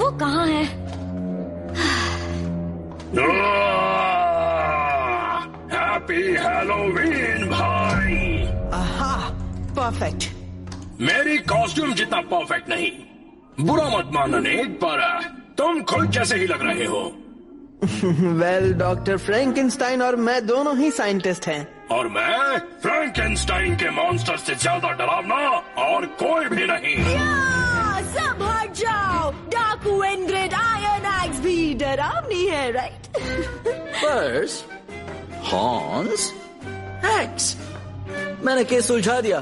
वो कहाँ है? हैप्पी हैलोवीन भाई। परफेक्ट। मेरी कॉस्ट्यूम जितना परफेक्ट नहीं। बुरा मत मानना नेट, पर तुम खुद जैसे ही लग रहे हो। वेल, डॉक्टर फ्रैंकेनस्टाइन और मैं दोनों ही साइंटिस्ट हैं। और मैं फ्रैंकेनस्टाइन के मॉन्स्टर से ज्यादा डरावना और कोई भी नहीं। सब हट जाओ। डाकू इंग्रिड आयरन एक्स भी डरावनी है, राइट? Purse, horns, axe. मैंने केस सुलझा दिया।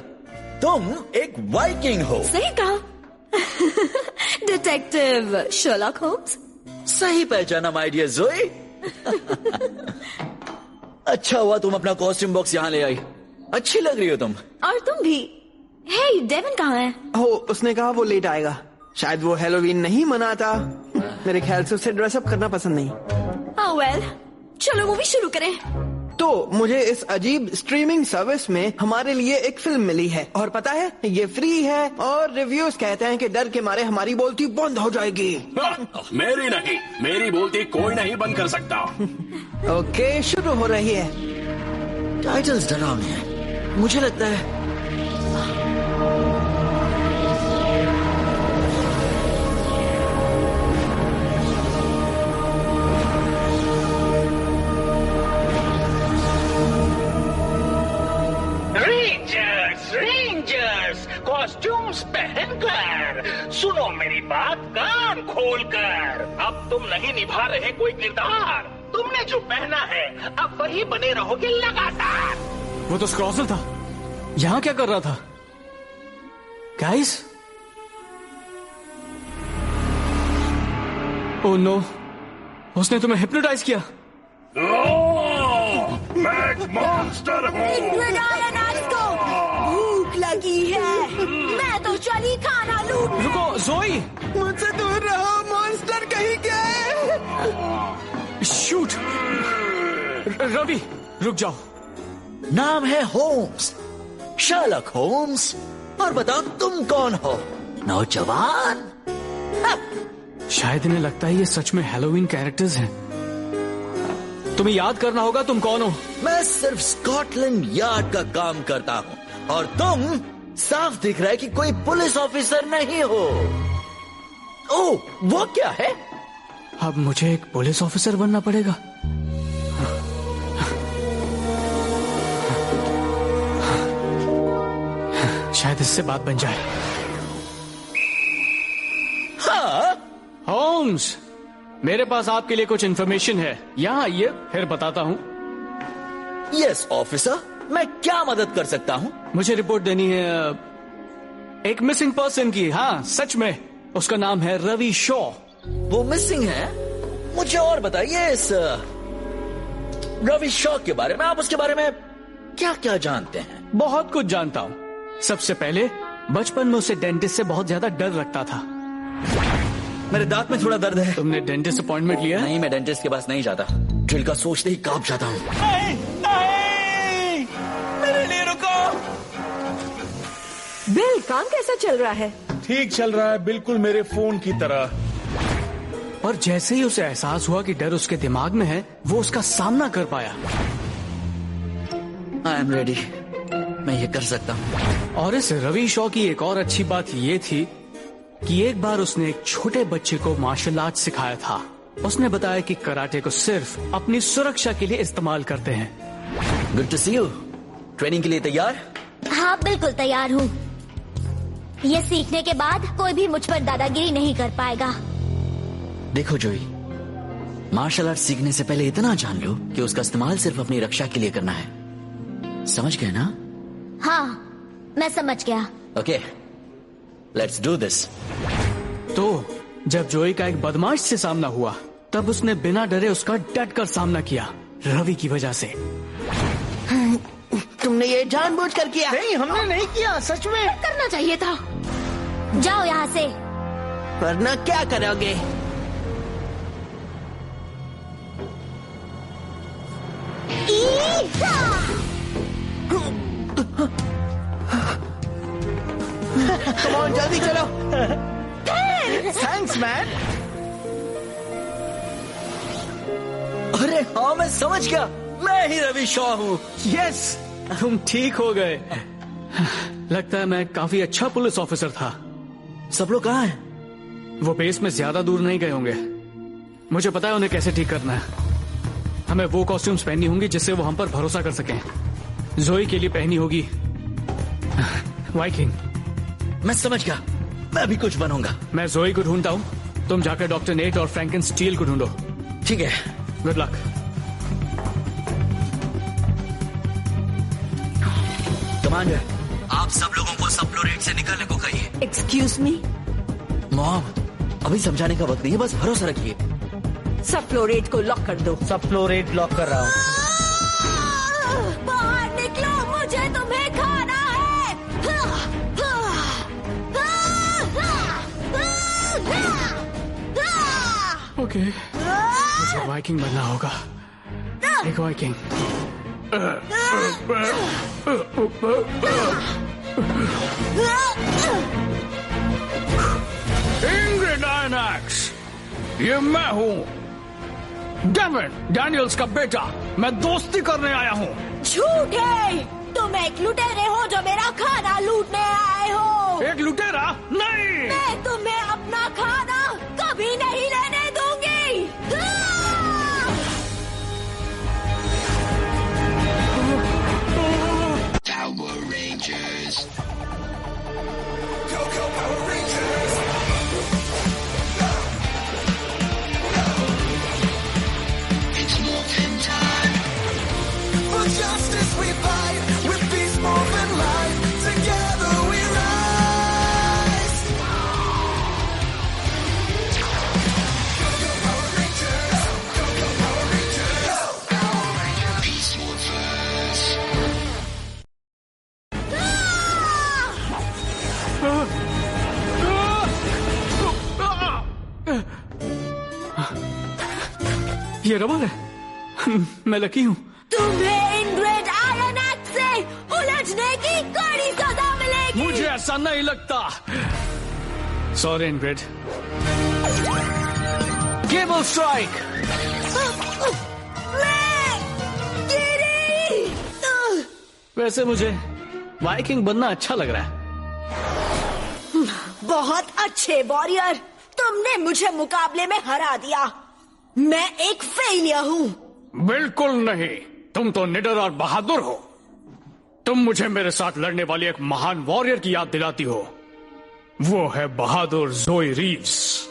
तुम एक वाइकिंग हो। सही कहा। Detective Sherlock Holmes. सही पहचाना माय डियर ज़ोई। अच्छा हुआ तुम अपना कॉस्ट्यूम बॉक्स यहाँ ले आई। अच्छी लग रही हो तुम। और तुम भी। हे, डेविन कहाँ है? उसने कहा वो लेट आएगा। शायद वो हैलोवीन नहीं मनाता। मेरे ख्याल से उसे ड्रेसअप करना पसंद नहीं। वेल, चलो मूवी शुरू करें। तो मुझे इस अजीब स्ट्रीमिंग सर्विस में हमारे लिए एक फिल्म मिली है, और पता है ये फ्री है, और रिव्यूज कहते हैं कि डर के मारे हमारी बोलती बंद हो जाएगी। मेरी नहीं, मेरी बोलती कोई नहीं बंद कर सकता। ओके, शुरू हो रही है। टाइटल्स डरावने हैं, मुझे लगता है। रेंजर्स कॉस्ट्यूम्स पहनकर सुनो मेरी बात कान खोलकर। अब तुम नहीं निभा रहे कोई किरदार। तुमने जो पहना है अब वही बने रहोगे लगातार। वो तो स्क्रॉसल था। यहाँ क्या कर रहा था? गाइस? ओह नो, उसने तुम्हें हिप्नोटाइज किया। मैं एक मॉन्स्टर हूँ। भूख लगी है। मैं तो चली खाना लूट। रुको ज़ोई, मुझसे दूर रहो, मॉन्स्टर कहीं के। शूट। रवि रुक जाओ। नाम है होम्स, शर्लॉक होम्स। और बताओ तुम कौन हो? नौजवान। शायद इन्हें लगता है ये सच में हैलोवीन कैरेक्टर्स हैं। तुम्हें याद करना होगा तुम कौन हो। मैं सिर्फ स्कॉटलैंड यार्ड का काम करता हूँ, और तुम साफ दिख रहा है कि कोई पुलिस ऑफिसर नहीं हो। ओह, वो क्या है? अब मुझे एक पुलिस ऑफिसर बनना पड़ेगा। शायद इससे बात बन जाए। हाँ? होम्स, मेरे पास आपके लिए कुछ इन्फॉर्मेशन है। यहाँ आइए, फिर बताता हूँ। यस ऑफिसर, मैं क्या मदद कर सकता हूँ? मुझे रिपोर्ट देनी है एक मिसिंग पर्सन की। हाँ सच में, उसका नाम है रवि शॉ। वो मिसिंग है? मुझे और बताइए इस रवि शॉ के बारे में। आप उसके बारे में क्या क्या जानते हैं? बहुत कुछ जानता हूँ। सबसे पहले बचपन में उसे डेंटिस्ट से बहुत ज्यादा डर लगता था। मेरे दांत में थोड़ा दर्द है। तुमने डेंटिस्ट अपॉइंटमेंट लिया? नहीं, मैं डेंटिस्ट के पास नहीं जाता। ड्रिल का सोचते ही कांप जाता हूँ। नहीं, नहीं, मेरे लिए रुको। बिल, काम कैसा चल रहा है? ठीक चल रहा है, बिल्कुल मेरे फोन की तरह। और जैसे ही उसे एहसास हुआ कि डर उसके दिमाग में है, वो उसका सामना कर पाया। आई एम रेडी, मैं ये कर सकता हूँ। और इस रवि शॉ की एक और अच्छी बात ये थी कि एक बार उसने एक छोटे बच्चे को मार्शल आर्ट सिखाया था। उसने बताया कि कराटे को सिर्फ अपनी सुरक्षा के लिए इस्तेमाल करते हैं। Good to see you. Training के लिए तैयार? हाँ बिल्कुल तैयार हूँ। ये सीखने के बाद कोई भी मुझ पर दादागिरी नहीं कर पाएगा। देखो जोई, मार्शल आर्ट सीखने से पहले इतना जान लो कि उसका इस्तेमाल सिर्फ अपनी रक्षा के लिए करना है। समझ गए ना? हाँ, मैं समझ गया। Okay, let's do this. तो जब जोई का एक बदमाश से सामना हुआ, तब उसने बिना डरे उसका डट कर सामना किया, रवि की वजह से। तुमने ये जानबूझकर किया? नहीं, हमने नहीं किया, सच में। करना चाहिए था। जाओ यहाँ से। वरना क्या करोगे? कम ऑन, जल्दी चलो। Thanks man. अरे हाँ, मैं समझ गया, मैं ही रवि शॉ हूँ। यस, तुम ठीक हो गए। लगता है मैं काफी अच्छा पुलिस ऑफिसर था। सब लोग कहाँ हैं? वो बेस में ज्यादा दूर नहीं गए होंगे। मुझे पता है उन्हें कैसे ठीक करना है। हमें वो कॉस्ट्यूम्स पहननी होंगी जिससे वो हम पर भरोसा कर सकें। जोई के लिए पहनी होगी वाइकिंग। मैं समझ गया, मैं भी कुछ बनूंगा। मैं जोई को ढूंढता हूँ, तुम जाकर डॉक्टर नेट और फ्रैंकन स्टील को ढूंढो। ठीक है, गुड लक। कमांडर, आप सब लोगों को सबफ्लोरेट से निकलने को कहिए। एक्सक्यूज मी, मॉम, अभी समझाने का वक्त नहीं है, बस भरोसा रखिए। सफ्लोरेट को लॉक कर दो। सबफ्लोरेट लॉक कर रहा हूँ। बाहर निकलो, मुझे तुम्हें खाना है। ओके, मुझे वाइकिंग बनना होगा। एक वाइकिंग। इंग्रिड आयनैक्स, ये मैं हूँ डेविड डैनियल्स का बेटा। मैं दोस्ती करने आया हूँ। झूठे, तुम एक लुटेरे हो जो मेरा खाना लूटने आए हो। एक लुटेरा नहीं। मैं तुम्हें अपना खाना कभी नहीं लेने दूंगी। Power Rangers. It's morphin' time. For justice we fight, with peace moving life, together we rise. Go Power Rangers, go Power Rangers. Peace Morphers. ये रबर है। मैं लकी हूँ। तुम्हें इंग्रिड आयनैक्स से उलझने की कड़ी सजा मिलेगी। मुझे ऐसा नहीं लगता। Sorry Ingrid. Cable strike. मैं गिरी। वैसे मुझे वाइकिंग बनना अच्छा लग रहा है। बहुत अच्छे वॉरियर, तुमने मुझे मुकाबले में हरा दिया। मैं एक फेलियर हूँ। बिल्कुल नहीं, तुम तो निडर और बहादुर हो। तुम मुझे मेरे साथ लड़ने वाली एक महान वॉरियर की याद दिलाती हो। वो है बहादुर जोई रीव्स।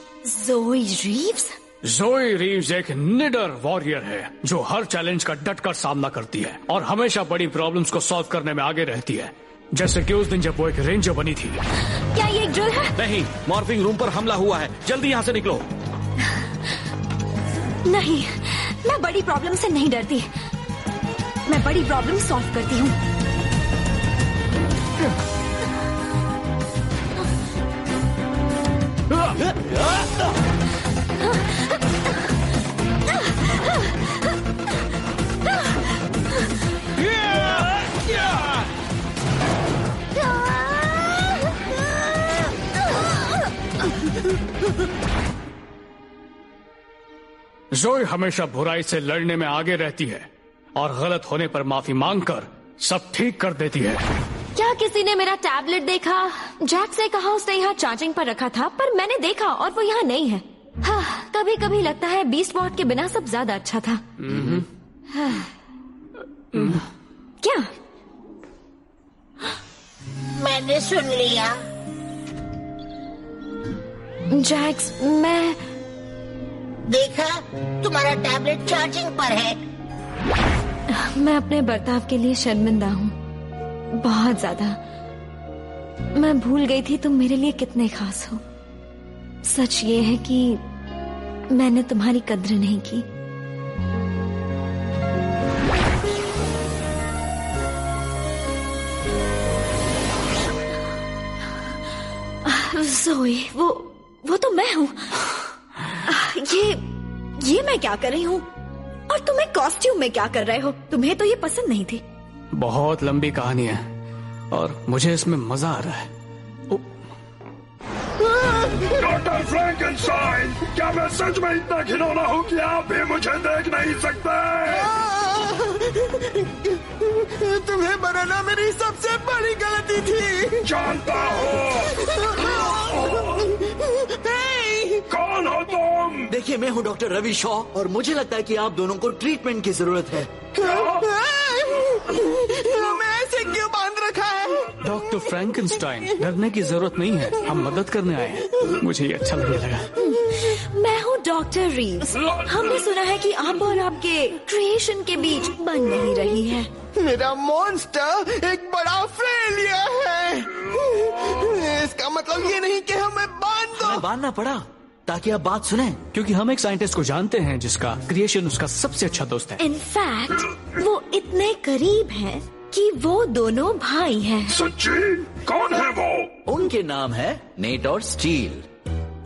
जोई रीव्स? जोई रीव्स एक निडर वॉरियर है जो हर चैलेंज का डटकर सामना करती है और हमेशा बड़ी प्रॉब्लम्स को सॉल्व करने में आगे रहती है। जैसे कि उस दिन जब वो एक रेंजर बनी थी। क्या ये एक ड्रिल है? नहीं, मॉर्फिंग रूम पर हमला हुआ है, जल्दी यहाँ से निकलो। नहीं, मैं बड़ी प्रॉब्लम से नहीं डरती। मैं बड़ी प्रॉब्लम सॉल्व करती हूँ। जोई हमेशा बुराई से लड़ने में आगे रहती है और गलत होने पर माफी मांगकर सब ठीक कर देती है। क्या किसी ने मेरा टैबलेट देखा? जैक से कहा उसने यहाँ चार्जिंग पर रखा था, पर मैंने देखा और वो यहाँ नहीं है। हाँ, कभी कभी लगता है बीस्ट बॉट के बिना सब ज्यादा अच्छा था। हाँ। क्या? मैंने सुन लिया। जैक्स, मैं देखा, तुम्हारा टैबलेट चार्जिंग पर है। मैं अपने बर्ताव के लिए शर्मिंदा हूँ, बहुत ज्यादा। मैं भूल गई थी तुम मेरे लिए कितने खास हो। सच ये है कि मैंने तुम्हारी कद्र नहीं की। जोई, वो तो मैं हूँ। ये मैं क्या कर रही हूँ? और तुम्हें कॉस्ट्यूम में क्या कर रहे हो? तुम्हें तो ये पसंद नहीं थी। बहुत लंबी कहानी है और मुझे इसमें मजा आ रहा है। डॉक्टर डॉक्टर फ्रैंकेनस्टाइन, क्या मैं सच में इतना घिनौना हूँ कि आप भी मुझे देख नहीं सकते? तुम्हें बनाना मेरी सबसे बड़ी गलती थी। जानता हूँ। कौन हो तुम? देखिए, मैं हूँ डॉक्टर रवि शॉ और मुझे लगता है कि आप दोनों को ट्रीटमेंट की जरूरत है। मैं ऐसे क्यों बांध रखा है? डॉक्टर फ्रैंकेनस्टाइन, डरने की जरूरत नहीं है, हम मदद करने आए हैं। मुझे ये अच्छा लगने लगा। मैं हूँ डॉक्टर रीव्स। हमने सुना है कि आप और आपके क्रिएशन के बीच बन नहीं रही है। मेरा मॉन्स्टर एक बड़ा फेलियर है। इसका मतलब ये नहीं कि हमें बांधना पड़ा ताकि आप बात सुने, क्योंकि हम एक साइंटिस्ट को जानते हैं जिसका क्रिएशन उसका सबसे अच्छा दोस्त है। इनफैक्ट वो इतने करीब हैं कि वो दोनों भाई हैं। सच्ची? कौन है वो? उनके नाम है नेट और स्टील।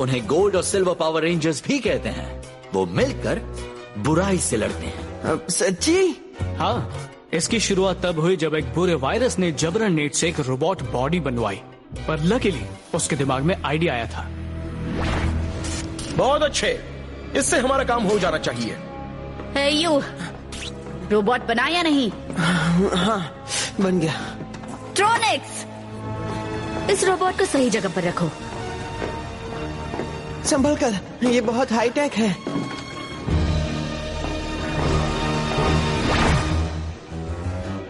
उन्हें गोल्ड और सिल्वर पावर रेंजर्स भी कहते हैं। वो मिलकर बुराई से लड़ते हैं। सच्ची? हाँ, इसकी शुरुआत तब हुई जब एक बुरे वायरस ने जबरन नेट से एक रोबोट बॉडी बनवाई, पर लकीली उसके दिमाग में आइडिया आया था। बहुत अच्छे, इससे हमारा काम हो जाना चाहिए। हे यू, रोबोट बना या नहीं? हाँ, बन गया। ट्रोनिक्स, इस रोबोट को सही जगह पर रखो। संभल कर, ये बहुत हाईटेक है।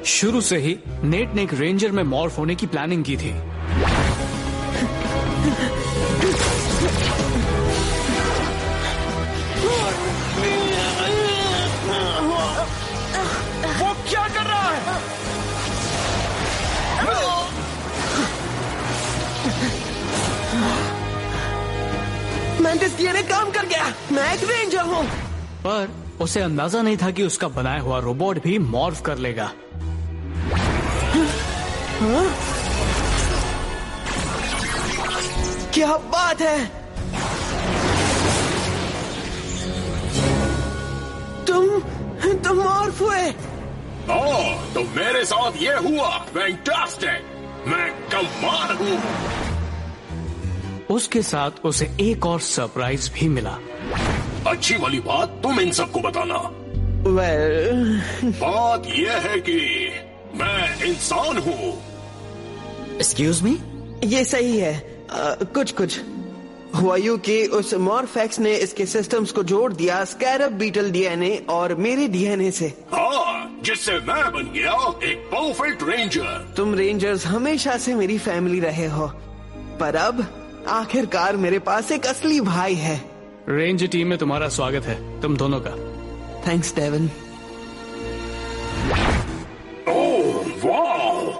शुरू से ही नेट ने एक रेंजर में मॉर्फ होने की प्लानिंग की थी। वो क्या कर रहा है? मैंटिस डीएनए काम कर गया। मैं एक रेंजर हूँ। पर उसे अंदाजा नहीं था कि उसका बनाया हुआ रोबोट भी मॉर्फ कर लेगा। क्या बात है? तुम मॉर्फ हुए? तो मेरे साथ ये हुआ। फैंटास्टिक, मैं कमाल हूँ। उसके साथ उसे एक और सरप्राइज भी मिला। अच्छी वाली बात तुम इन सबको बताना। बात यह है कि मैं इंसान हूँ। Excuse me? ये सही है। कुछ हुआ यूं कि उस मॉर्फेक्स ने इसके सिस्टम्स को जोड़ दिया स्कैरब बीटल डीएनए और मेरे डीएनए से। हाँ, जिससे मैं बन गया एक परफेक्ट रेंजर। तुम रेंजर्स हमेशा से मेरी फैमिली रहे हो, पर अब आखिरकार मेरे पास एक असली भाई है। रेंजर टीम में तुम्हारा स्वागत है, तुम दोनों का। Thanks Devine. ओह वाह!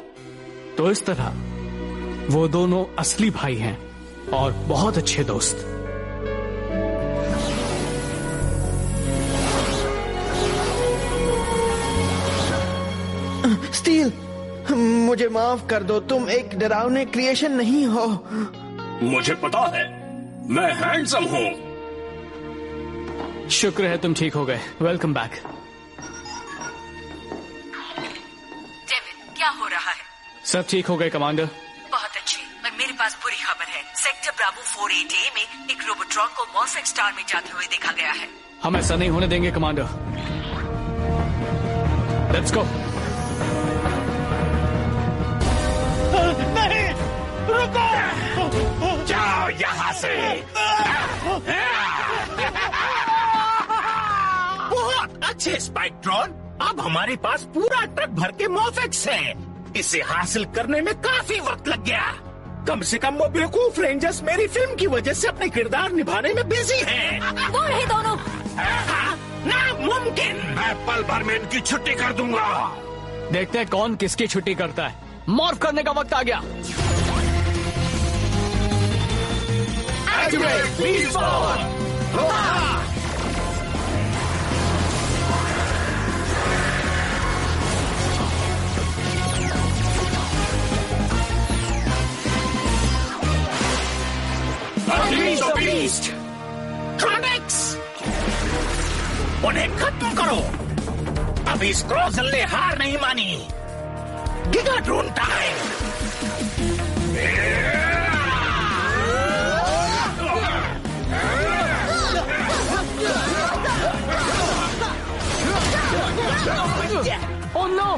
तो इस तरह वो दोनों असली भाई हैं और बहुत अच्छे दोस्त। स्टील, मुझे माफ कर दो। तुम एक डरावने क्रिएशन नहीं हो। मुझे पता है, मैं हैंडसम हूँ। शुक्र है तुम ठीक हो गए। Welcome back. डेविड, क्या हो रहा है? सब ठीक हो गए कमांडर। बहुत अच्छी, पर मेरे पास बुरी खबर है। सेक्टर ब्रावो 48A में एक रोबोट्रॉन को मॉर्फेक्स स्टार में जाते हुए देखा गया है। हम ऐसा नहीं होने देंगे कमांडर। Let's go. नहीं, रुको! जाओ यहाँ से। बहुत अच्छे स्पाइक्ट्रॉन, अब हमारे पास पूरा ट्रक भर के मॉर्फेक्स है। इसे हासिल करने में काफी वक्त लग गया। कम से कम वो बेवकूफ रेंजर्स मेरी फिल्म की वजह से अपने किरदार निभाने में बिजी हैं। वो रहे दोनों। नामुमकिन। मैं पल भर में इनकी छुट्टी कर दूंगा। देखते हैं कौन किसकी छुट्टी करता है। मॉर्फ करने का वक्त आ गया। Activate Beast Mode! Unleash the Beast! ट्रॉनिक्स, उन्हें खत्म करो। अभी स्क्रॉज़ल ने हार नहीं मानी। Gigatron time! Oh no!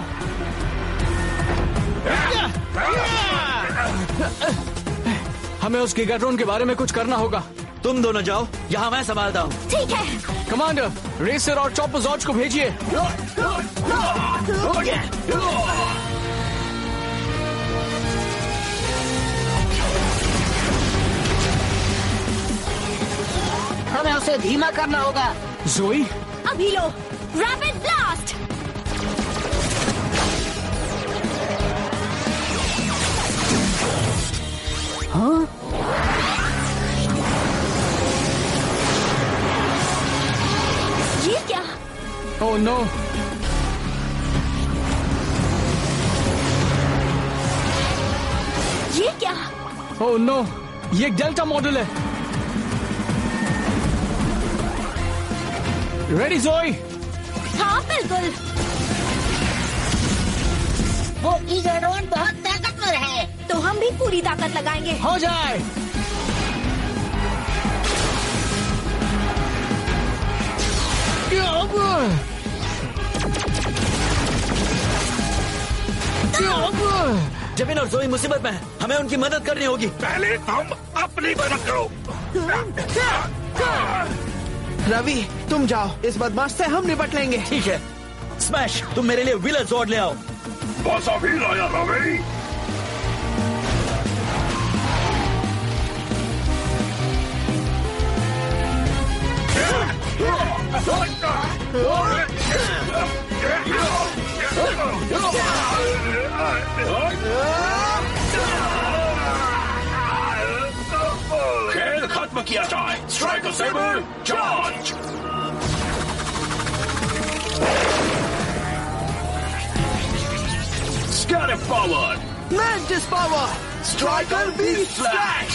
हमें उस गिगाट्रॉन के बारे में कुछ करना होगा। तुम दोनों जाओ, यहाँ मैं संभालता हूँ। ठीक है। कमांडर, रेसर और चॉपोजॉर्ज को भेजिए। हमें उसे धीमा करना होगा। जोई, अभी लो, रैपिड ब्लास्ट। हाँ? ये क्या? Oh no! ये क्या? Oh no! ये एक डेल्टा मॉडल है। रेडी जोई? हाँ बिल्कुल। वो गिगाट्रॉन बहुत ताकतवर है। तो हम भी पूरी ताकत लगाएंगे। हो जाए। जमीन और जोई मुसीबत में है, हमें उनकी मदद करनी होगी। पहले तुम अपनी मदद करो। रवि, तुम जाओ, इस बदमाश से हम निपट लेंगे। ठीक है। स्मैश, तुम मेरे लिए व्हीलर जॉर्ड ले आओ। बस अभी लाया रवि। खेल खत्म किया जाए। Striker sabre charge. Scarif forward. Mantis power. Striker beast slash.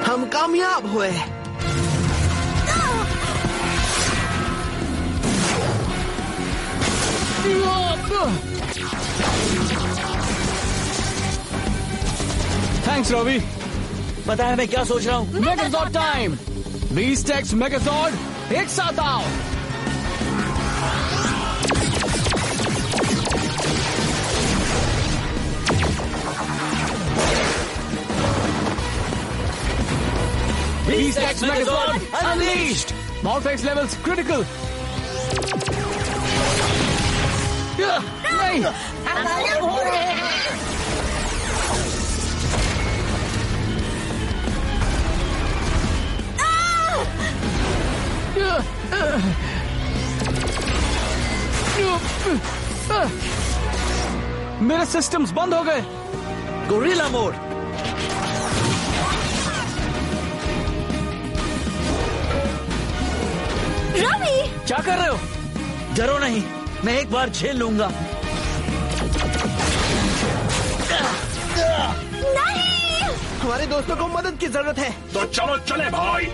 हम कामयाब हुए। थैंक्स रवि। पता है मैं क्या सोच रहा हूँ? मेगाजॉर्ड टाइम। बीस्ट एक्स मेगाजॉर्ड, एक साथ आओ। Beast X Megazord unleashed! Morphex levels critical! नहीं! गायब हो रहे हैं। मेरे सिस्टम्स बंद हो गए। Gorilla mode. रवि! क्या कर रहे हो? डरो नहीं, मैं एक बार झेल लूंगा। नहीं! हमारे दोस्तों को मदद की जरूरत है। तो चलो चले भाई।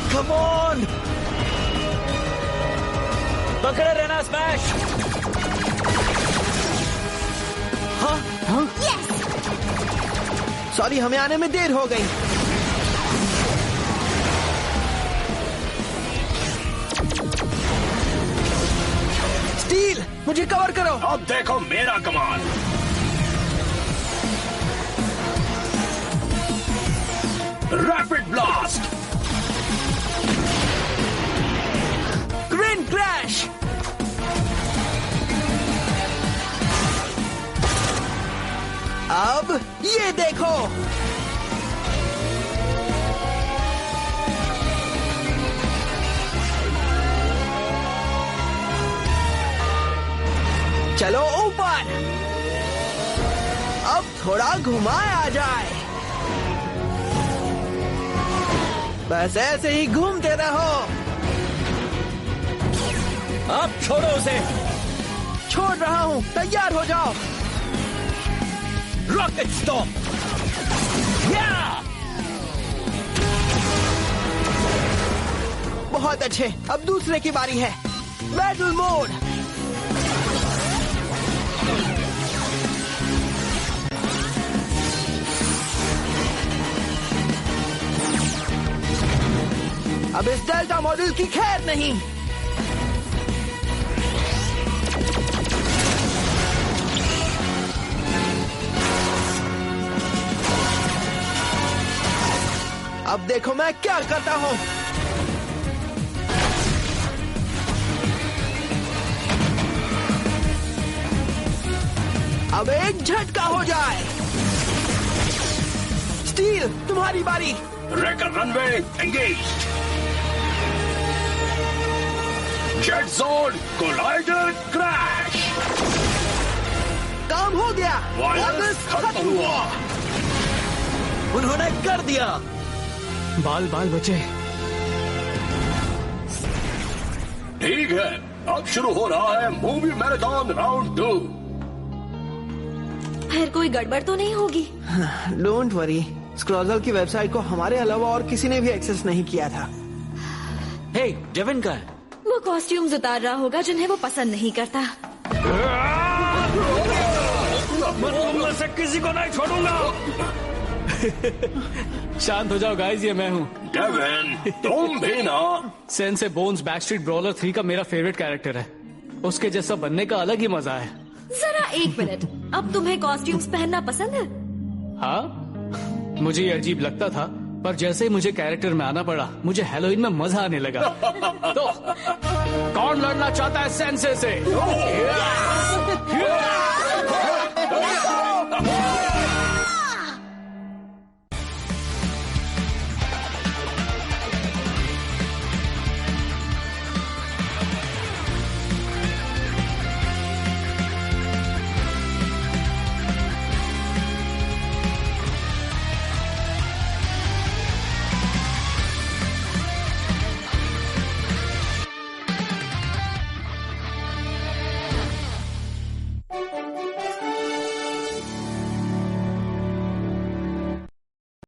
Come on! पकड़े रहना स्मैश। हाँ? हाँ? यस! सॉरी, हमें आने में देर हो गई। स्टील, मुझे कवर करो। अब देखो मेरा कमाल। Rapid blast. Green crash. अब ये देखो। चलो ऊपर। अब थोड़ा घुमाया जाए। बस ऐसे ही घूमते रहो। अब छोड़ो उसे। छोड़ रहा हूँ, तैयार हो जाओ। Rocket stop. बहुत अच्छे, अब दूसरे की बारी है। Battle mode. अब इस डेल्टा मॉड्यूल की खैर नहीं। अब देखो मैं क्या करता हूँ। अब एक झटका हो जाए। स्टील, तुम्हारी बारी। Wrecker runway engaged. Jet zone collider crash. काम हो गया। वायरस खत्म हुआ। उन्होंने कर दिया। बाल बाल बचे। ठीक है, अब शुरू हो रहा है मूवी मैराथन राउंड 2। फिर कोई गड़बड़ तो नहीं होगी? डोंट वरी, स्क्रॉजल की वेबसाइट को हमारे अलावा और किसी ने भी एक्सेस नहीं किया था। हे, डेविन का है? वो कॉस्ट्यूम्स उतार रहा होगा जिन्हें वो पसंद नहीं करता। मैं तुम में से किसी को नहीं छोड़ूंगा। शांत हो जाओ गाइस, ये मैं हूँ डेविन। तुम भी ना। सेंसे बोन्स बैकस्ट्रीट ब्रॉलर 3 का मेरा फेवरेट कैरेक्टर है। उसके जैसा बनने का अलग ही मजा है। जरा एक मिनट, अब तुम्हें कॉस्ट्यूम्स पहनना पसंद है? हाँ, मुझे ये अजीब लगता था, पर जैसे ही मुझे कैरेक्टर में आना पड़ा, मुझे हैलोवीन में मजा आने लगा। तो कौन लड़ना चाहता है सेंसे से?